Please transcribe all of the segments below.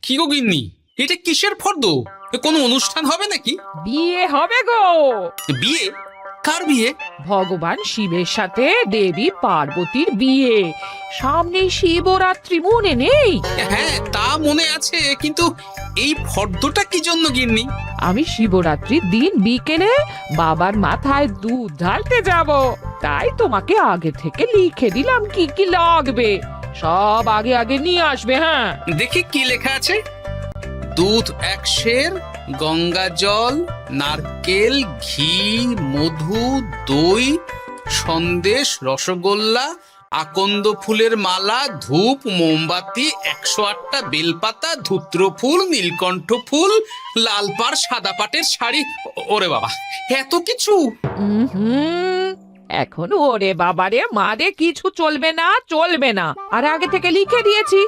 কি গো গিন্নি, এটা কিসের ফর্দ? কোনো অনুষ্ঠান হবে নাকি? বিয়ে হবে গো। বিয়ে? কার বিয়ে? ভগবান শিবের সাথে দেবী পার্বতীর বিয়ে। সামনে শিবরাত্রি, মনে নেই? হ্যাঁ, তা মনে আছে, কিন্তু এই ফর্দটা কি জন্য গিন্নি? আমি শিবরাত্রির দিন বিকেলে বাবার মাথায় দুধ ঢালতে যাব, তাই তোমাকে আগে থেকে লিখে দিলাম কি কি লাগবে। সব আগে আগে নিয়ে আসবে। হ্যাঁ, দেখি কি লেখা আছে। দুধ 1 সের, গঙ্গা জল, নারকেল, ঘি, মধু, দই, সন্দেশ, রসগোল্লা, আকন্দ ফুলের মালা, ধূপ, মোমবাতি, 108টা বেলপাতা, ধূত্র ফুল, নীলকণ্ঠ ফুল, লাল পাড়, সাদা পাটের শাড়ি। ওরে বাবা, এত কিছু! হুম, এখন ওরে বাবারে মারে কিছু চলবে না, চলবে না। আর আগে থেকে লিখে দিয়েছি,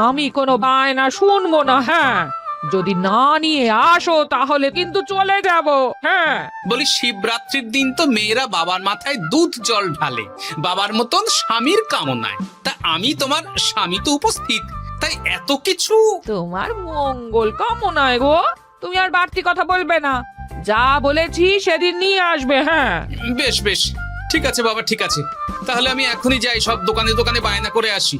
আমি কোনো বায়না শুনবো না। হ্যাঁ, যদি না নিয়ে আসো তাহলে কিন্তু চলে যাব। হ্যাঁ, বলি, শিবরাত্রির দিন তো মেয়েরা বাবার মাথায় দুধ জল ঢালে বাবার মতন স্বামীর কামনায়। তা আমি তোমার স্বামী তো উপস্থিত, তাই এত কিছু। তোমার মঙ্গল কামনায় গো। তুমি আর বাড়তি কথা বলবে না, যা বলেছি সেদিন নিয়ে আসবে। হ্যাঁ, বেশ বেশ, ঠিক আছে বাবা, ঠিক আছে। তাহলে আমি এখনই যাই, সব দোকানে দোকানে বায়না করে আসি।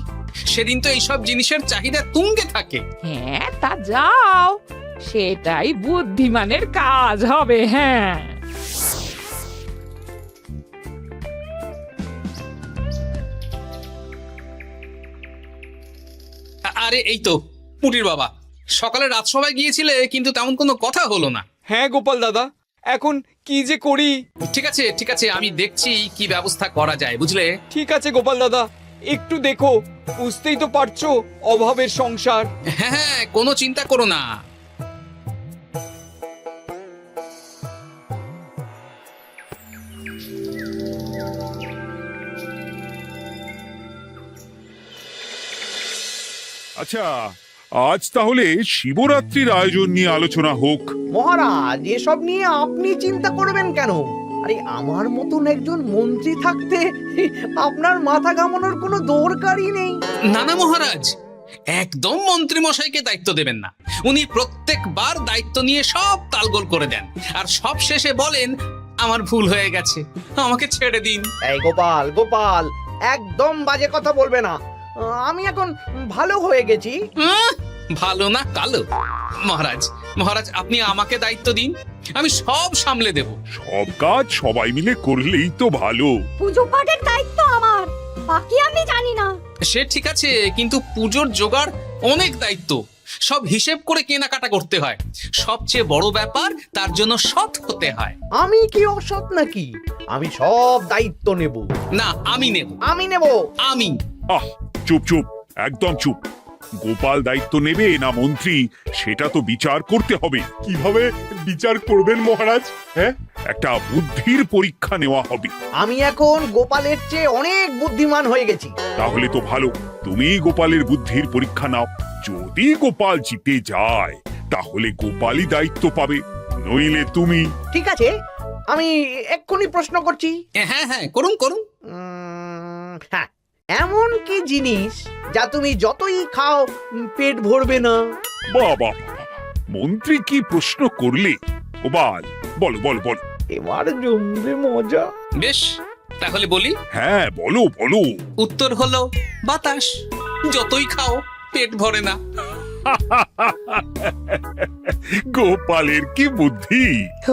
সেদিন তো এইসব জিনিসের চাহিদা তুঙ্গে থাকে। হ্যাঁ, তা যাও, সেটাই বুদ্ধিমানের কাজ হবে। হ্যাঁ, আরে এই তো পুটির বাবা, সকালে রাজসভায় গিয়েছিলে কিন্তু তেমন কোনো কথা হলো না। হ্যাঁ গোপাল দাদা, এখন কি যে করি। ঠিক আছে ঠিক আছে, আমি দেখছি কি ব্যবস্থা করা যায়, বুঝলে। ঠিক আছে গোপাল দাদা, একটু দেখো, বুঝতেই তো পারছো অভাবের সংসার। হ্যাঁ হ্যাঁ, কোনো চিন্তা করো না। আচ্ছা, আজ তাহলে শিবরাত্রির আয়োজন নিয়ে আলোচনা হোক। মহারাজ, এসব নিয়ে আপনি চিন্তা করবেন কেন? আরে আমার মতন একজন মন্ত্রী থাকতে আপনার মাথা ঘামানোর কোনো দরকারই নেই। না না মহারাজ, একদম মন্ত্রী মশাইকে দায়িত্ব দেবেন না। উনি প্রত্যেকবার দায়িত্ব নিয়ে সব তালগোল করে দেন, আর সব শেষে বলেন আমার ভুল হয়ে গেছে, আমাকে ছেড়ে দিন। এই গোপাল গোপাল, একদম বাজে কথা বলবে না। আমি এখন ভালো হয়ে গেছি। ভালো না কালো? মহারাজ মহারাজ, আপনি আমাকে দায়িত্ব দিন, আমি সব সামলে দেব। সব কাজ সবাই মিলে করলেই তো ভালো। পুজো পাঠের দায়িত্ব আমার, বাকি আমি জানি না। সে ঠিক আছে, কিন্তু পুজোর জোগাড় অনেক দায়িত্ব, সব হিসেব করে কেনাকাটা করতে হয়। সবচেয়ে বড় ব্যাপার, তার জন্য সৎ হতে হয়। আমি কি অসৎ নাকি? আমি সব দায়িত্ব নেব। না, আমি নেব। আমি নেব। আমি। আহ, চুপ চুপ, একদম চুপ। গোপাল দায়িত্ব নেবে না মন্ত্রী, সেটা তো বিচার করতে হবে। কিভাবে বিচার করবেন মহারাজ? হ্যাঁ, একটা বুদ্ধির পরীক্ষা নেওয়া হবে। আমি এখন গোপালের চেয়ে অনেক বুদ্ধিমান হয়ে গেছি। তাহলে তো ভালো, তুমি গোপালের বুদ্ধির পরীক্ষা নাও। যদি গোপাল জিতে যায় তাহলে গোপালই দায়িত্ব পাবে, নইলে তুমি। ঠিক আছে, আমি এক্ষুনি প্রশ্ন করছি। হ্যাঁ হ্যাঁ, করুন করুন। হ্যাঁ, এমন কি জিনিস যা তুমি যতই খাও পেট ভরবে না? বাবা, মন্ত্রী কি প্রশ্ন করলে! গোপাল, বলো বলো বলো। এবার জমবে মজা। বেশ, তাহলে বলি। হ্যাঁ, বলো বলো। উত্তর হলো বাতাস। যতই খাও পেট ভরে না। গোপালের কি বুদ্ধি!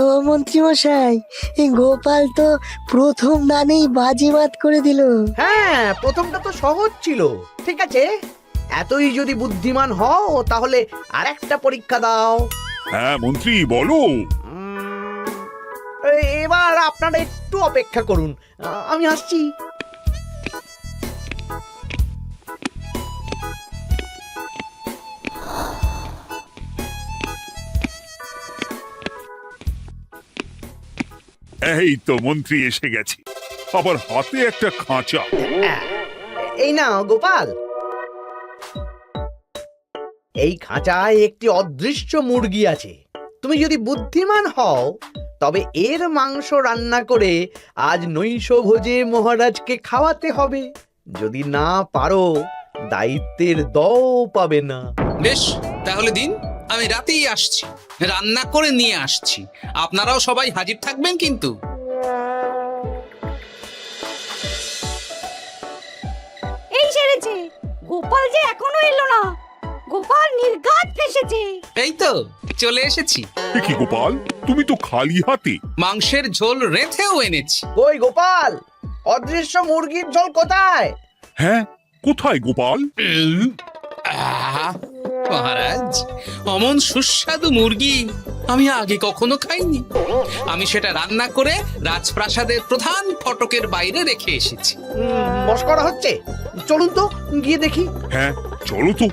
ও মন্ত্রী মশাই, এই গোপাল তো প্রথম দানেই বাজিমাত করে দিল। হ্যাঁ, প্রথমটা তো সহজ ছিল। ঠিক আছে, এতই যদি বুদ্ধিমান হও তাহলে আরেকটা পরীক্ষা দাও। হ্যাঁ মন্ত্রী, বলো। এবার আপনারা একটু অপেক্ষা করুন, আমি আসছি। এই তো মন্ত্রী এসে গেছে, আবার হাতে একটা খাঁচা। এই নাও গোপাল, এই খাঁচায় একটি অদৃশ্য মুরগি আছে। তুমি যদি বুদ্ধিমান হও তবে এর মাংস রান্না করে আজ নৈশভোজে মহারাজকে খাওয়াতে হবে। যদি না পারো, দায়িত্বের দও পাবে না। বেশ, তাহলে দিন, আমি রাতেই আসছি, রান্না করে নিয়ে আসছি। আপনারাও সবাই হাজির থাকবেন কিন্তু। এই সেরেছে, গোপাল যে এখনো এলো না। গোপাল নির্ঘাত ফেসেছে। এই তো চলে এসেছি, এ কি গোপাল, তুমি তো খালি হাতে। মাংসের ঝোল রেঁধেও এনেছি। কই গোপাল, অদৃশ্য মুরগির ঝোল কোথায়? হ্যাঁ, কোথায় গোপাল? আহ, মহারাজ, অমন সুস্বাদু মুরগি আমি আগে কখনো খাইনি। আমি সেটা রান্না করে রাজপ্রাসাদের প্রধান ফটকের বাইরে রেখে এসেছি। মস্করা হচ্ছে, চলুন তো গিয়ে দেখি। হ্যাঁ, চলো তো।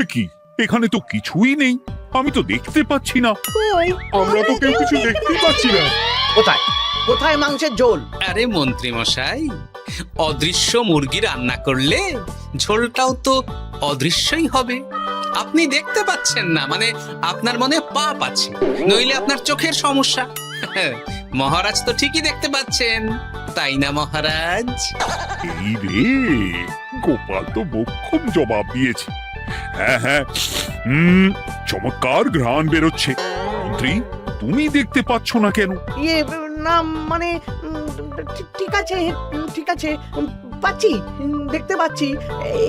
এ কি, এখানে তো কিছুই নেই, আমি তো দেখতে পাচ্ছি না। কই, আমরা তো কেউ কিছু দেখতেই পাচ্ছি না। কোথায় কোথায় মাংসের ঝোল? আরে মন্ত্রী মশাই, অদৃশ্য মুরগি রান্না করলে ঝোলটাও তো অদৃশ্যই হবে। আপনি দেখতে পাচ্ছেন না, মানে আপনার মনে পাপ আছে, নইলে আপনার চোখের সমস্যা। মহারাজ তো ঠিকই দেখতে পাচ্ছেন, তাই না মহারাজ? এই রে, গোপাল তো মোক্ষম জবাব দিয়েছে। হ্যাঁ হ্যাঁ, চমৎকার ঘ্রাণ বেরোচ্ছে। মন্ত্রী, তুমি দেখতে পাচ্ছ না কেন? ইয়ে না, মানে ঠিক আছে, ঠিক আছে, পাচ্ছি, দেখতে পাচ্ছি।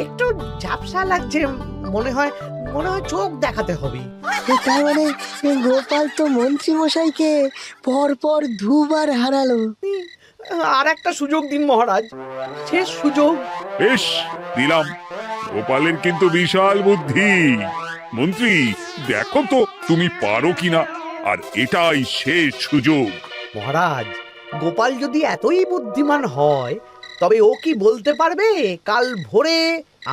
একটু ঝাপসা লাগছে, মনে হয় চোখ দেখাতে হবে। তার মানে গোপাল তো মন্ত্রী মশাইকে পর দুবার হারালো। আর একটা সুযোগ দিন মহারাজ, শেষ সুযোগ। বেশ, দিলাম। গোপালের কিন্তু বিশাল বুদ্ধি। মন্ত্রী, দেখো তো তুমি পারো কিনা, আর এটাই শেষ সুযোগ। মহারাজ, গোপাল যদি এতই বুদ্ধিমান হয়, তবে ও কি বলতে পারবে কাল ভোরে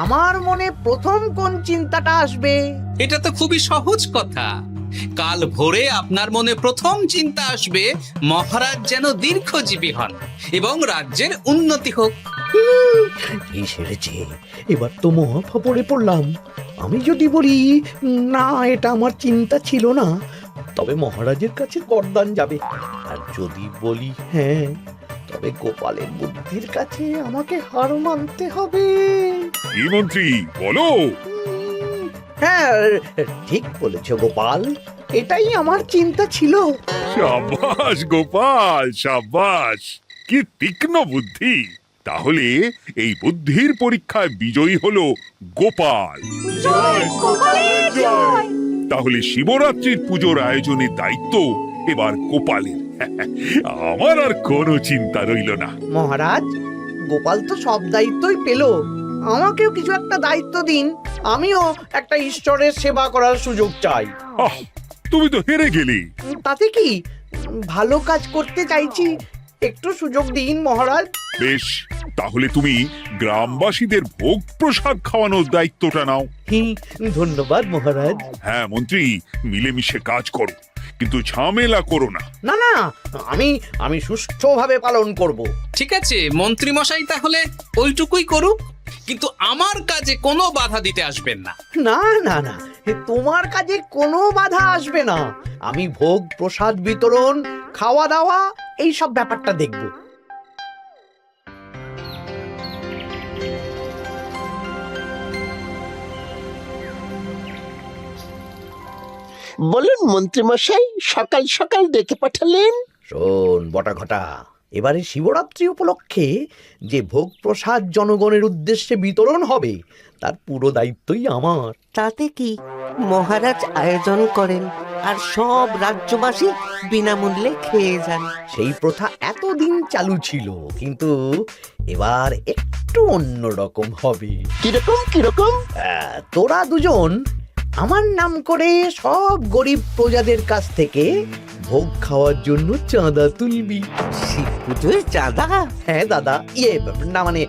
আমার মনে প্রথম কোন চিন্তাটা আসবে? এটা তো খুবই সহজ কথা। কাল ভোরে আপনার মনে প্রথম চিন্তা আসবে মহারাজ যেন দীর্ঘজীবী হন এবং রাজ্যের উন্নতি হোক। এই সেরেছে, এবার তো মহা ফাপড়ে পড়লাম। আমি যদি বলি না, এটা আমার চিন্তা ছিল না, তবে মহারাজের কাছে গর্দান যাবে। আর যদি বলি হ্যাঁ, তবে গোপালের বুদ্ধির কাছে আমাকে হার মানতে হবে। কি মন্ত্রী, বলো। হ্যাঁ, ঠিক বলেছ গোপাল, এটাই আমার চিন্তা ছিল। সাবাস গোপাল, সাবাস, কি তীক্ষ্ণ বুদ্ধি। তাহলে এই বুদ্ধির পরীক্ষায় বিজয়ী হলো গোপাল। জয় গোপালের জয়। তাহলে শিবরাত্রির পুজোর আয়োজনের দায়িত্ব এবার গোপালের। আমার আর কোনো চিন্তা রইল না। মহারাজ, গোপাল তো সব দায়িত্বই পেল, আমাকেও কিছু একটা দায়িত্ব দিন। আমিও একটা ঈশ্বরের সেবা করার সুযোগ চাই। আহ, তুমি তো হেরে গেলে। তাতে কি, ভালো কাজ করতে চাইছি, একটু সুযোগ দিন মহারাজ। বেশ, তাহলে তুমি গ্রামবাসীদের ভোগ প্রসাদ খাওয়ানোর দায়িত্বটা নাও। ধন্যবাদ মহারাজ। হ্যাঁ মন্ত্রী, মিলেমিশে কাজ করো, কিন্তু ঝামেলা করো না। না না, আমি সুষ্ঠুভাবে পালন করব। ঠিক আছে মন্ত্রী মশাই, তাহলে ওইটুকুই করুক, কিন্তু আমার কাজে কোনো বাধা দিতে আসবেন না। না না না, তোমার কাজে কোনো বাধা আসবে না। আমি ভোগ প্রসাদ বিতরণ, খাওয়া দাওয়া, এই সব ব্যাপারটা দেখব। বলুন মন্ত্রীমশাই, সকাল সকাল ডেকে পাঠালেন। শোন বটা ঘটা, এবারে শিবরাত্রি উপলক্ষে যে ভোগ প্রসাদ জনগণের উদ্দেশ্যে বিতরণ হবে, তার পুরো দায়িত্বই আমার। তাতে কি, মহারাজ আয়োজন করেন আর সব রাজ্যবাসী বিনামূল্যে খেয়ে যান। সেই প্রথা এতদিন চালু ছিল, কিন্তু এবার একটু অন্যরকম হবে। কিরকম কিরকম? তোরা দুজন আমার নাম করে সব গরিব প্রজাদের কাছ থেকে ভোগ খাওয়ার জন্য চাঁদা তুলবি। শিব পুজোয় চাঁদা? হ্যাঁ দাদা, না মানে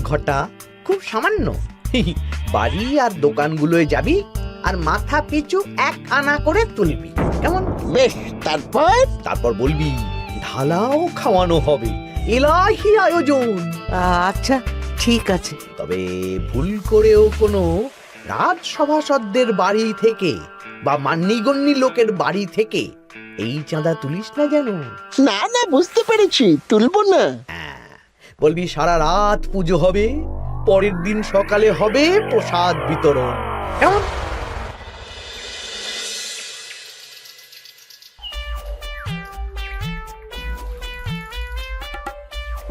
ঘটা, খুব সামান্য। বাড়ি আর দোকানগুলোয় যাবি আর মাথা পিছু 1 আনা করে তুলবি, কেমন? বেশ, তারপর বলবি ঢালাও খাওয়ানো হবে, এলাহি আয়োজন। আচ্ছা ঠিক আছে। তবে ভুল করেও কোনো রাজসভাসদদের বাড়ি থেকে বা মান্যিগণ্যি লোকের বাড়ি থেকে এই চাঁদা তুলিস না যেন। না না, বুঝতে পেরেছি, তুলবো না। বলবি সারা রাত পুজো হবে, পরের দিন সকালে হবে প্রসাদ বিতরণ। কেমন?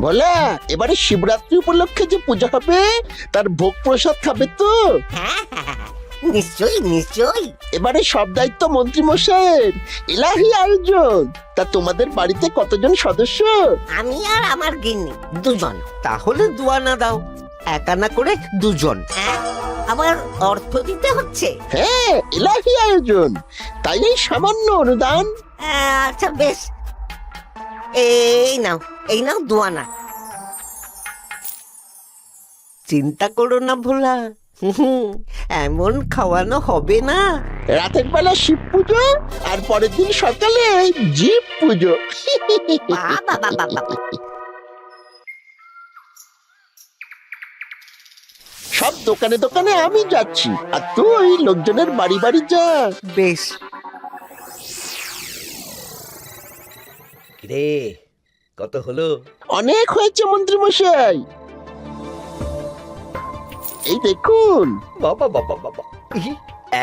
বলা, এবারে শিবরাত্রি উপলক্ষে যে পূজা হবে তার ভোগ প্রসাদ খাবে তো? নিশ্চয়ই নিশ্চয়ই। এবারে সব দায়িত্ব মন্ত্রী মশাইয়ের, এলাহি আয়োজন। তা তোমাদের বাড়িতে কতজন সদস্য? আমি আর আমার গিন্নি দুজন। তাহলে দুয়ানা দাও, এক আনা করে দুজন। আবার অর্থ দিতে হচ্ছে? হ্যাঁ, এলাহি আয়োজন, তাই এই সামান্য অনুদান। আচ্ছা বেশ, এই নাও, এই নাও দুয়ানা। চিন্তা করো না ভোলা, এমন খাওয়ানো হবে না। রাতের বেলা শিব পুজো আর পরের দিন সকালে জীব পুজো। বাবা বাবা বাবা, সব দোকানে দোকানে আমি যাচ্ছি, আর তুই লোকজনের বাড়ি বাড়ি যা। বেশ। রে, কত হলো? অনেক হয়েছে মন্ত্রী মশাই, এই দেখুন। বাবা বাবা বাবা,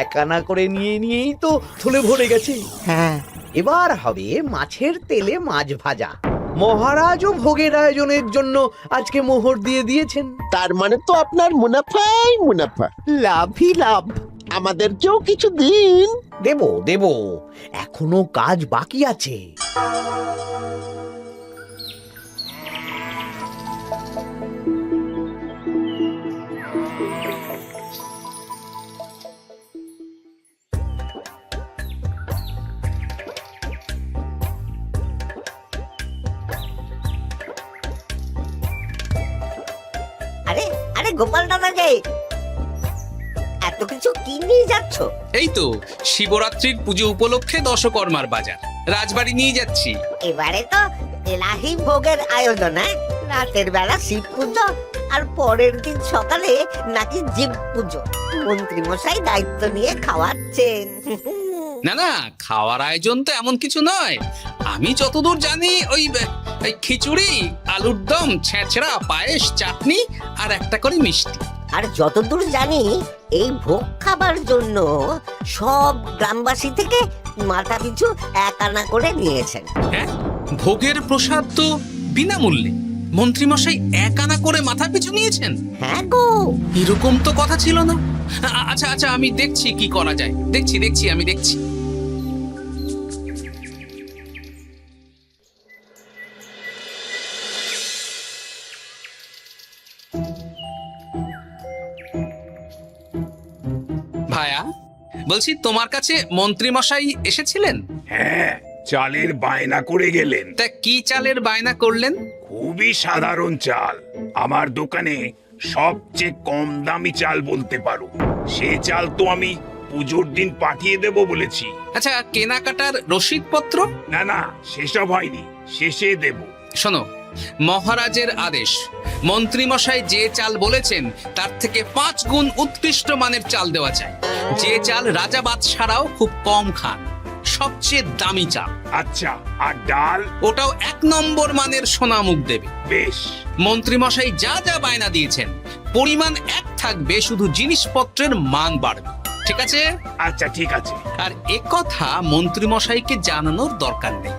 এক আনা করে নিয়েই তো থলে ভরে গেছে। হ্যাঁ, এবার হবে মাছের তেলে মাছ ভাজা। মহারাজও ভোগের আয়োজনের জন্য আজকে মোহর দিয়ে দিয়েছেন। তার মানে তো আপনার মুনাফাই মুনাফা, লাভই লাভ। আমাদেরকেও কিছু দিন। দেব দেব, এখনো কাজ বাকি আছে। আরে আরে গোপাল দাদা যে, এত কিছু কি নিয়ে যাচ্ছ? এই তো শিবরাত্রির পুজো উপলক্ষে দশকর্মার বাজার রাজবাড়ি নিয়ে যাচ্ছি। এবারে তো এলাহি ভোগের আয়োজন, রাতের বেলা শিব পুজো আর পরের দিন সকালে নাকি জীব পুজো। মন্ত্রী মশাই দায়িত্ব নিয়ে খাওয়াচ্ছেন। না না, খাওয়ার আয়োজন তো এমন কিছু নয়। আমি যতদূর জানি ওই খিচুড়ি, আলুর দম, ছেঁচড়া, পায়েস, চাটনি আর একটা করে মিষ্টি। আর যতদূর জানি এই ভোগ খাবার জন্য সব গ্রামবাসী থেকে মাথা পিছু এক আনা করে নিয়েছেন। হ্যাঁ, ভোগের প্রসাদ তো বিনামূল্যে। মন্ত্রীমশাই এক আনা করে মাথা পিছু নিয়েছেন? হ্যাঁ গো, এরকম তো কথা ছিল না। আচ্ছা আচ্ছা, আমি দেখছি কি করা যায়। দেখছি আমি দেখছি। ভায়া, বলছি তোমার কাছে মন্ত্রীমশাই এসেছিলেন? হ্যাঁ, চালের বায়না করে গেলেন। তা কি চালের বায়না করলেন? খুবই সাধারণ চাল, আমার দোকানে সবচেয়ে কম দামি চাল বলতে পারো। সে চাল তো আমি পুজোর দিন পাঠিয়ে দেব বলেছি। আচ্ছা, কেনাকাটার রসিদপত্র? না না, সেসব হয়নি, শেষে দেব। শোনো, মহারাজের আদেশ, মন্ত্রীমশাই যে চাল বলেছেন তার থেকে 5 গুণ উৎকৃষ্ট মানের চাল দেওয়া চাই। যে চাল রাজা বাদশারাও খুব কম খান, সবচেয়ে দামি চাল। আচ্ছা, আর ডাল? ওটাও 1 নম্বর মানের সোনামুখ দেবে। বেশ। মন্ত্রীমশাই যা যা বায়না দিয়েছেন পরিমাণ এক থাকবে, শুধু জিনিসপত্রের মান বাড়বে। ঠিক আছে? আচ্ছা ঠিক আছে। আর একথা মন্ত্রীমশাইকে জানানোর দরকার নেই,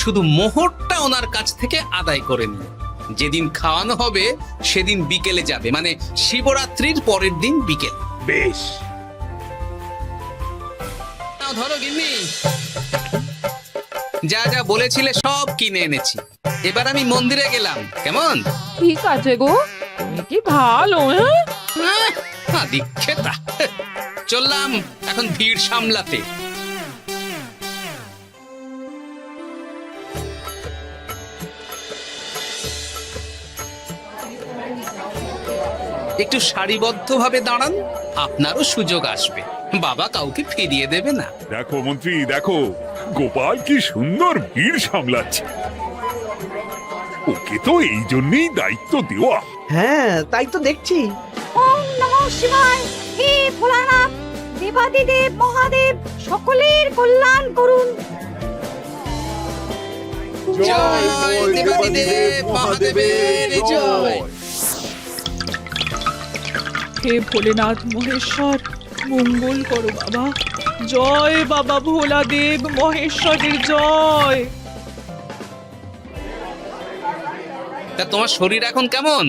শুধু মোহরটা ওনার কাছ থেকে আদায় করে নিন। যেদিন খাওয়ানো হবে সেদিন বিকেলে যাবে, মানে শিবরাত্রির পরের দিন বিকেল। বেশ। নাও ধরো গিন্নি, যা যা বলেছিলে সব কিনে এনেছি। এবার আমি মন্দিরে গেলাম, কেমন? ঠিক আছে গো, তুমি কি ভালো। দীক্ষেতা, চললাম এখন ভিড় সামলাতে। একটু সারিবদ্ধভাবে দাঁড়ান, আপনারও সুযোগ আসবে। বাবা কাউকে ফিরিয়ে দেবে না। দেখো মন্ত্রী, দেখো গোপাল কি সুন্দর ভিড় সামলাচ্ছে। ওকে তো এই জন্যই দায়িত্ব দেওয়া। হ্যাঁ, তাই তো দেখছি। ওম নমঃ শিবায়। হে ভোলানাথ, দেবাদিদেব মহাদেব সকলের কল্যাণ করুন। জয় দেবাদিদেব মহাদেবের জয়। হে ভোলেনাথ মহেশ্বর, মঙ্গল করো বাবা। জয় বাবা ভোলাদেব মহেশ্বরের জয়। তা তোমার শরীর এখন কেমন?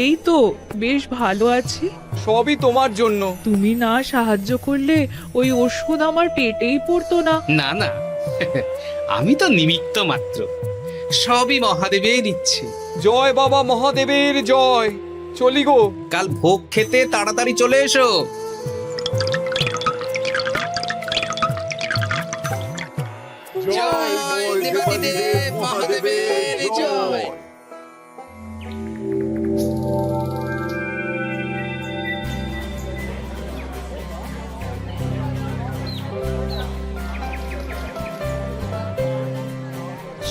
এই তো বেশ ভালো আছি। সবই তোমার জন্য। তুমি না সাহায্য করলে ওই ওষুধ আমার পেটেই পড়তো না। না না, আমি তো নিমিত্ত মাত্র, সবই মহাদেবের ইচ্ছে। জয় বাবা মহাদেবের জয়। চলি গো। কাল ভোগ খেতে তাড়াতাড়ি চলে এসো। জয় দেবাদিদেব মহাদেবের জয়।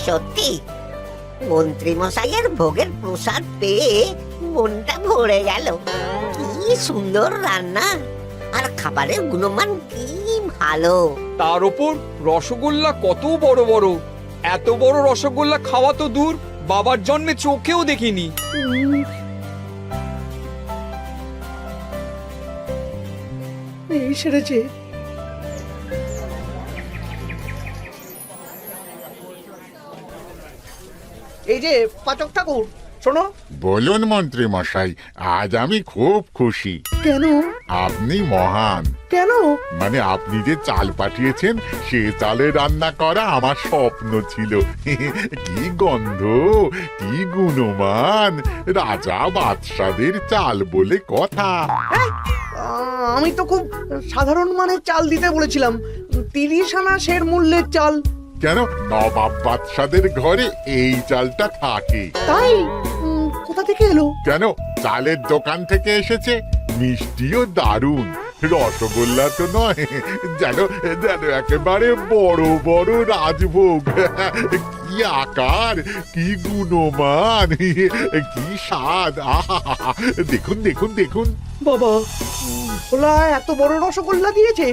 সত্যি মন্ত্রী মশাইয়ের ভোগের প্রসাদ পেয়ে মনটা ভরে গেল। কি সুন্দর রান্না, আর খাবারের গুণমান কি ভালো। তার উপর রসগোল্লা কত বড় বড়। এত বড় রসগোল্লা খাওয়া তো দূর, বাবার জন্মে চোখেও দেখিনি। এই সেরেছে। এই যে পাচক ঠাকুর, শোনো। বলুন মন্ত্রী মশাই, আজ আমি খুব খুশি। কেন? আপনি মহান। কেন? মানে আপনি যে চাল পাঠিয়েছেন সে চালে রান্না করা আমার স্বপ্ন ছিল। কি গন্ধ, কি গুণমান, রাজা বাদশাদের চাল বলে কথা। আমি তো খুব সাধারণ মানের চাল দিতে বলেছিলাম, 30 আনা সের মূল্যের চাল। কেন, নবাব বাদশাদের ঘরে এই চালটা থাকে। তাই? কোথা থেকে এলো? কেন, চালের দোকান থেকে এসেছে। মিষ্টিও দারুণ, রসগোল্লা তো নয়, যেন যেন একেবারে বড় বড় রাজভোগ। কি আকার, কি গুণমান, কি স্বাদ। আহা, দেখুন দেখুন দেখুন। বাবা, ভোলা এত বড় রসগোল্লা দিয়েছে।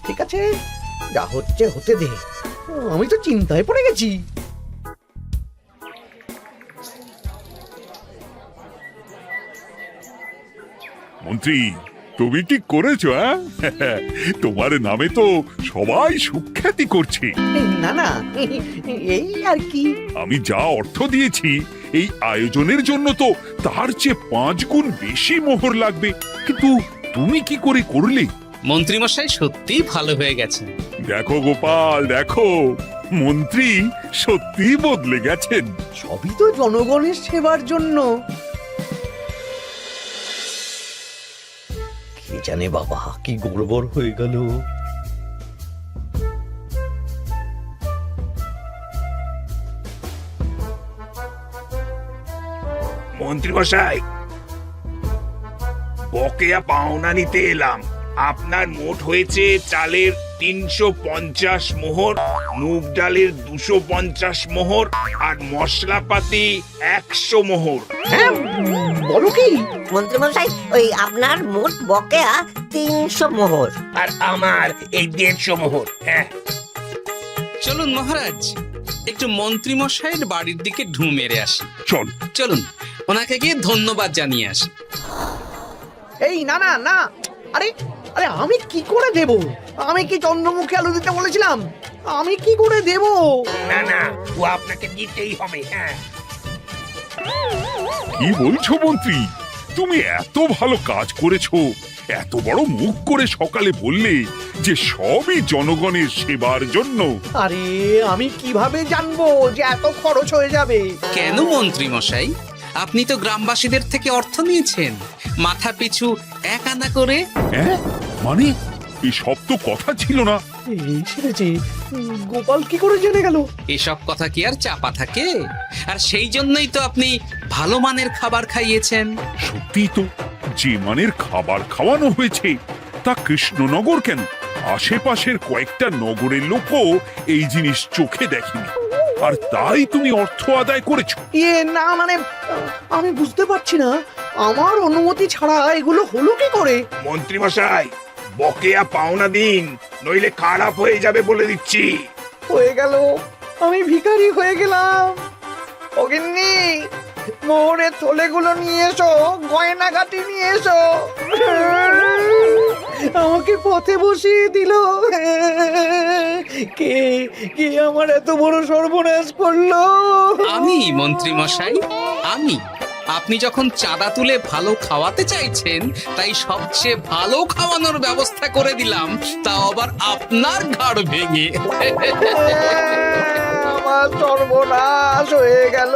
ঠিক আছে, যা হচ্ছে হতে দে। আমি তো চিন্তায় পড়ে গেছি। মন্ত্রী, তুমি কি করেছো? তোমার নামে তো সবাই সুখ্যাতি করছে। না না, এই আর কি। আমি যা অর্থ দিয়েছি এই আয়োজনের জন্য তো তার চেয়ে 5 গুণ বেশি মোহর লাগবে, কিন্তু তুমি কি করে করলে? মন্ত্রীমশাই সত্যিই ভালো হয়ে গেছে। দেখো গোপাল, দেখো মন্ত্রী সত্যি বদলে গেছেন। সবই তো জনগণের সেবার জন্য। কে জানে বাবা, কি গড়বড় হয়ে গেল। মন্ত্রী মশাই, বকেয়া পাওনা নিতে এলাম। আপনার মোট হয়েছে চালের 350 মোহর, মুগ ডালের 250 মোহর, আর মশলাপাতি 100 মোহর। হ্যাঁ, বলো কি? মন্ত্রী মশাই, ওই আপনার মোট বকেয়া 300 মোহর। আর আমার এই 150 মোহর। হ্যাঁ, চলুন মহারাজ, একটু মন্ত্রীমশাইয়ের বাড়ির দিকে ঢু মেরে আসি। চল। চলুন, ওনাকে গিয়ে ধন্যবাদ জানিয়ে আসি। এই না না না, আরে আরে আমি কি করে দেব? আমি কি চন্দ্রমুখী আলু দিতে বলেছিলাম? আমি কি করে দেব? না না, ও আপনাকে দিতেই হবে। হ্যাঁ, কি বলছো মন্ত্রী? তুমি এত ভালো কাজ করেছো, এত বড় মুখ করে সকালে বললে যে সবই জনগণের সেবার জন্য। আরে আমি কিভাবে জানবো যে এত খরচ হয়ে যাবে? কেন মন্ত্রীমশাই, আপনি তো গ্রামবাসীদের থেকে অর্থ নিয়েছেন, মাথা পিছু 1 আনা করে। হ্যাঁ, মানে এসব তো কথা ছিল না। এই সেরেছে, গোপাল কি করে জেনে গেল? এসব কথা কি আর চাপা থাকে? আর সেই জন্যই তো আপনি ভালো মানের খাবার খাইয়েছেন। সত্যি তো, যে মানের খাবার খাওয়ানো হয়েছে তা কৃষ্ণনগর কেন, আশেপাশের কয়েকটা নগরের লোকও এই জিনিস চোখে দেখেনি, আর তাই তুমি অর্থ আদায় করেছো। না মানে, আমি বুঝতে পারছি না, আমার অনুমতি ছাড়া এগুলো হলো কি করে? মন্ত্রী মশাই, বকেয়া পাওনা দিন, নইলে খারাপ হয়ে যাবে বলে দিচ্ছি। হয়ে গেল, আমি ভিখারি হয়ে গেলাম। অগিন্নি, মোহরের থলেগুলো নিয়ে এসো, গয়নাগাটি নিয়ে এসো। আমাকে পথে বসিয়ে দিল। কে কে আমার এত বড় সর্বনাশ করলো? আমি মন্ত্রী মশাই, আমি। আপনি যখন চাঁদা তুলে ভালো খাওয়াতে চাইছেন, তাই সবচেয়ে ভালো খাওয়ানোর ব্যবস্থা করে দিলাম, তাও আবার আপনার ঘাড় ভেঙে। আমার সর্বনাশ হয়ে গেল।